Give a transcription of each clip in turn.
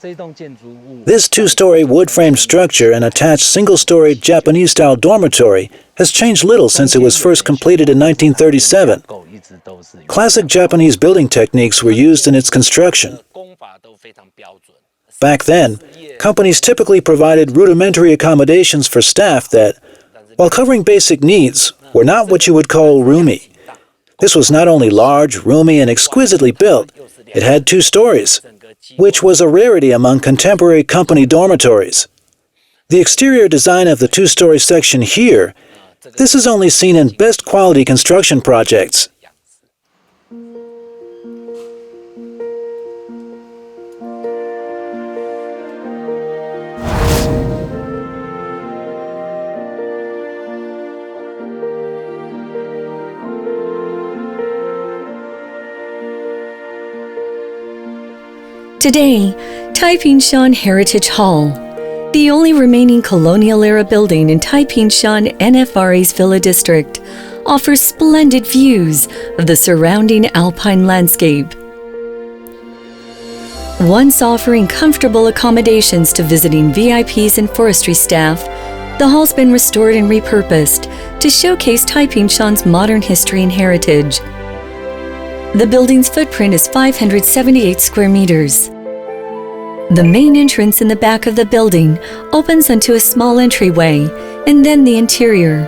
This two-story wood-framed structure and attached single-story Japanese-style dormitory has changed little since it was first completed in 1937. Classic Japanese building techniques were used in its construction. Back then, companies typically provided rudimentary accommodations for staff that, while covering basic needs, were not what you would call roomy. This was not only large, roomy, and exquisitely built, it had 2 stories, which was a rarity among contemporary company dormitories. The exterior design of the 2-story section here, this is only seen in best quality construction projects. Today, Taipingshan Heritage Hall, the only remaining colonial-era building in Taipingshan NFRA's Villa District, offers splendid views of the surrounding alpine landscape. Once offering comfortable accommodations to visiting VIPs and forestry staff, the hall's been restored and repurposed to showcase Taipingshan's modern history and heritage. The building's footprint is 578 square meters. The main entrance in the back of the building opens onto a small entryway, and then the interior.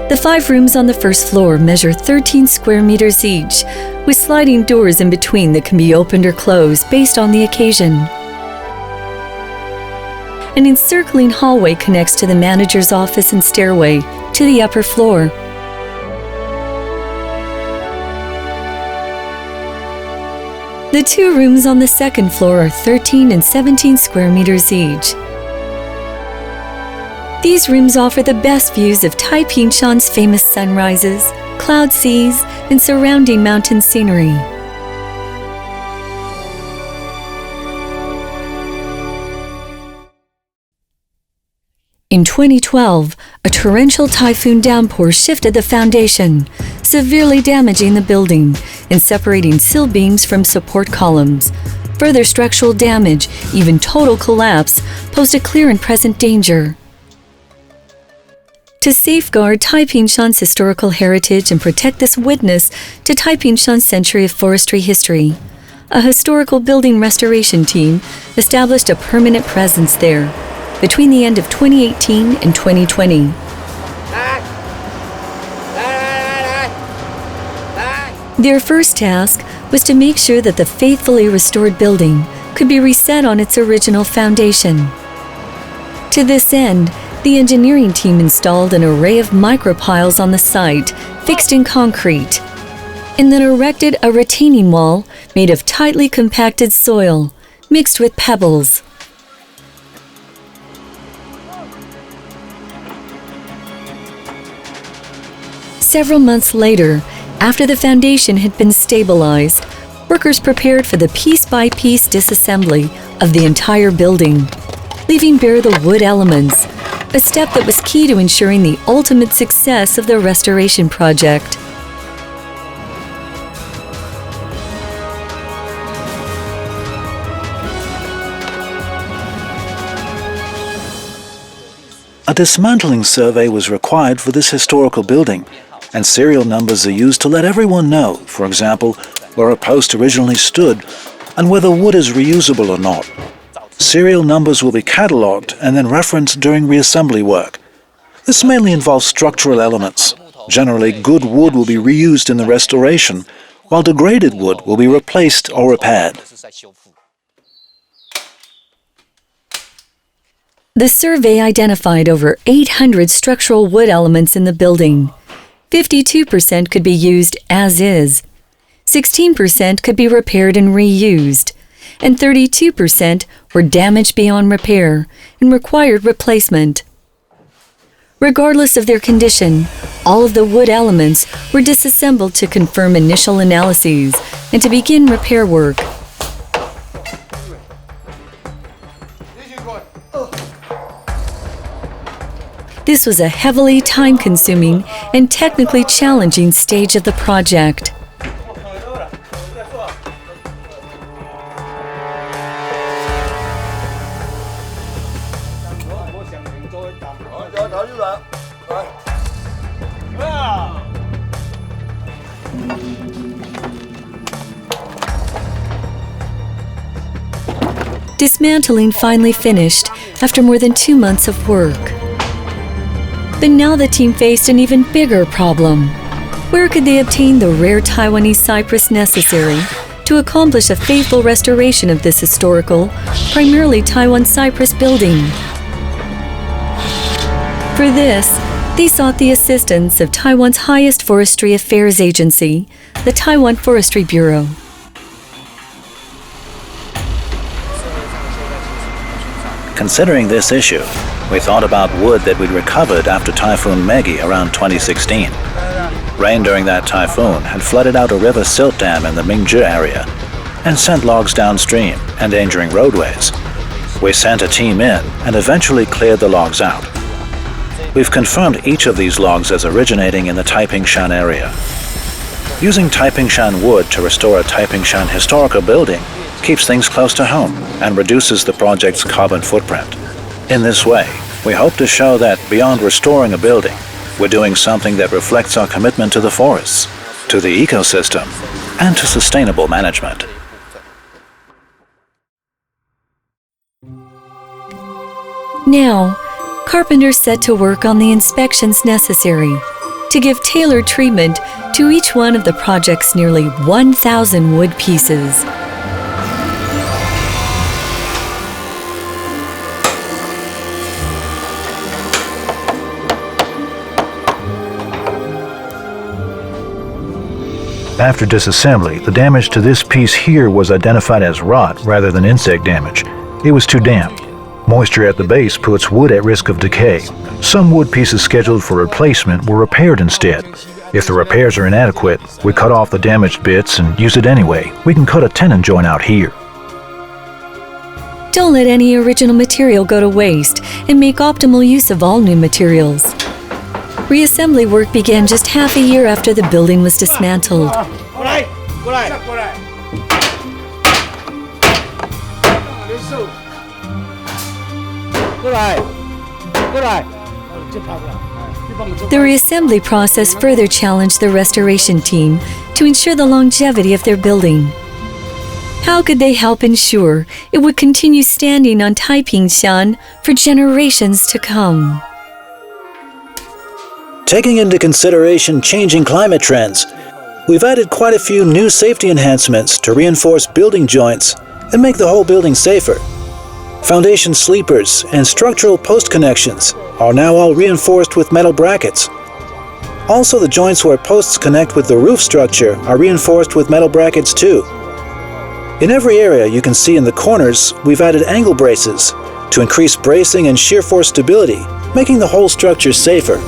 The 5 rooms on the first floor measure 13 square meters each, with sliding doors in between that can be opened or closed based on the occasion. An encircling hallway connects to the manager's office and stairway to the upper floor. The 2 rooms on the second floor are 13 and 17 square meters each. These rooms offer the best views of Taipingshan's famous sunrises, cloud seas, and surrounding mountain scenery. In 2012, a torrential typhoon downpour shifted the foundation, severely damaging the building and separating sill beams from support columns. Further structural damage, even total collapse, posed a clear and present danger. To safeguard Taipingshan's historical heritage and protect this witness to Taipingshan's century of forestry history, a historical building restoration team established a permanent presence there between the end of 2018 and 2020. Their first task was to make sure that the faithfully restored building could be reset on its original foundation. To this end, the engineering team installed an array of micropiles on the site, fixed in concrete, and then erected a retaining wall made of tightly compacted soil, mixed with pebbles. Several months later, after the foundation had been stabilized, workers prepared for the piece-by-piece disassembly of the entire building, leaving bare the wood elements, a step that was key to ensuring the ultimate success of the restoration project. A dismantling survey was required for this historical building, and serial numbers are used to let everyone know, for example, where a post originally stood and whether wood is reusable or not. Serial numbers will be catalogued and then referenced during reassembly work. This mainly involves structural elements. Generally, good wood will be reused in the restoration, while degraded wood will be replaced or repaired. The survey identified over 800 structural wood elements in the building. 52% could be used as is, 16% could be repaired and reused, and 32% were damaged beyond repair and required replacement. Regardless of their condition, all of the wood elements were disassembled to confirm initial analyses and to begin repair work. This was a heavily time-consuming and technically challenging stage of the project. dismantling finally finished after more than 2 months of work. But now the team faced an even bigger problem. Where could they obtain the rare Taiwanese cypress necessary to accomplish a faithful restoration of this historical, primarily Taiwan cypress building? For this, they sought the assistance of Taiwan's highest forestry affairs agency, the Taiwan Forestry Bureau. Considering this issue, we thought about wood that we'd recovered after Typhoon Maggie around 2016. Rain during that typhoon had flooded out a river silt dam in the Mingzhi area and sent logs downstream, endangering roadways. We sent a team in and eventually cleared the logs out. We've confirmed each of these logs as originating in the Taipingshan area. Using Taipingshan wood to restore a Taipingshan historical building keeps things close to home and reduces the project's carbon footprint. In this way, we hope to show that beyond restoring a building, we're doing something that reflects our commitment to the forests, to the ecosystem, and to sustainable management. Now, carpenters set to work on the inspections necessary to give tailored treatment to each one of the project's nearly 1,000 wood pieces. After disassembly, the damage to this piece here was identified as rot rather than insect damage. It was too damp. Moisture at the base puts wood at risk of decay. Some wood pieces scheduled for replacement were repaired instead. If the repairs are inadequate, we cut off the damaged bits and use it anyway. We can cut a tenon joint out here. Don't let any original material go to waste and make optimal use of all new materials. Reassembly work began just half a year after the building was dismantled. The reassembly process further challenged the restoration team to ensure the longevity of their building. How could they help ensure it would continue standing on Taipingshan for generations to come? Taking into consideration changing climate trends, we've added quite a few new safety enhancements to reinforce building joints and make the whole building safer. Foundation sleepers and structural post connections are now all reinforced with metal brackets. Also, the joints where posts connect with the roof structure are reinforced with metal brackets too. In every area you can see in the corners, we've added angle braces to increase bracing and shear force stability, making the whole structure safer.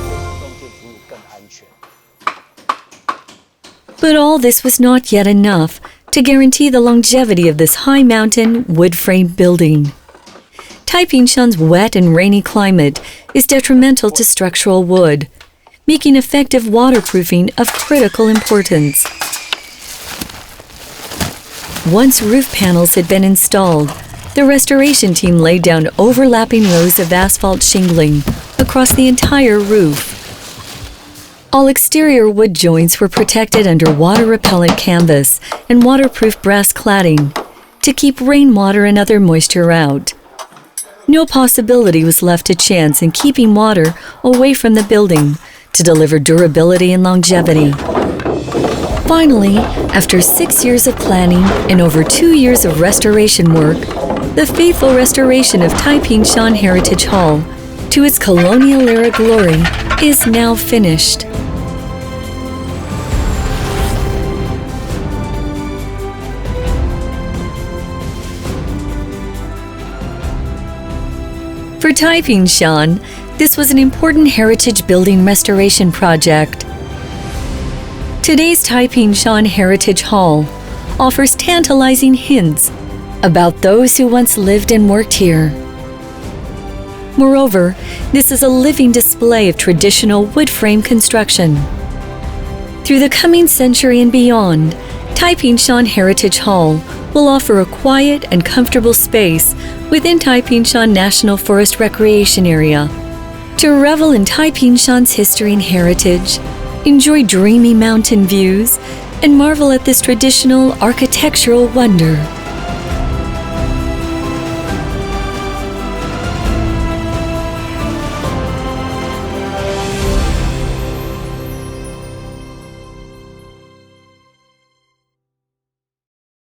But all this was not yet enough to guarantee the longevity of this high-mountain, wood-frame building. Taipingshan's wet and rainy climate is detrimental to structural wood, making effective waterproofing of critical importance. Once roof panels had been installed, the restoration team laid down overlapping rows of asphalt shingling across the entire roof. All exterior wood joints were protected under water-repellent canvas and waterproof brass cladding to keep rainwater and other moisture out. No possibility was left to chance in keeping water away from the building to deliver durability and longevity. Finally, after 6 years of planning and over 2 years of restoration work, the faithful restoration of Taipingshan Heritage Hall to its colonial-era glory is now finished. For Taipingshan, this was an important heritage building restoration project. Today's Taipingshan Heritage Hall offers tantalizing hints about those who once lived and worked here. Moreover, this is a living display of traditional wood frame construction. Through the coming century and beyond, Taipingshan Heritage Hall will offer a quiet and comfortable space within Taipingshan National Forest Recreation Area to revel in Taipingshan's history and heritage, enjoy dreamy mountain views, and marvel at this traditional architectural wonder.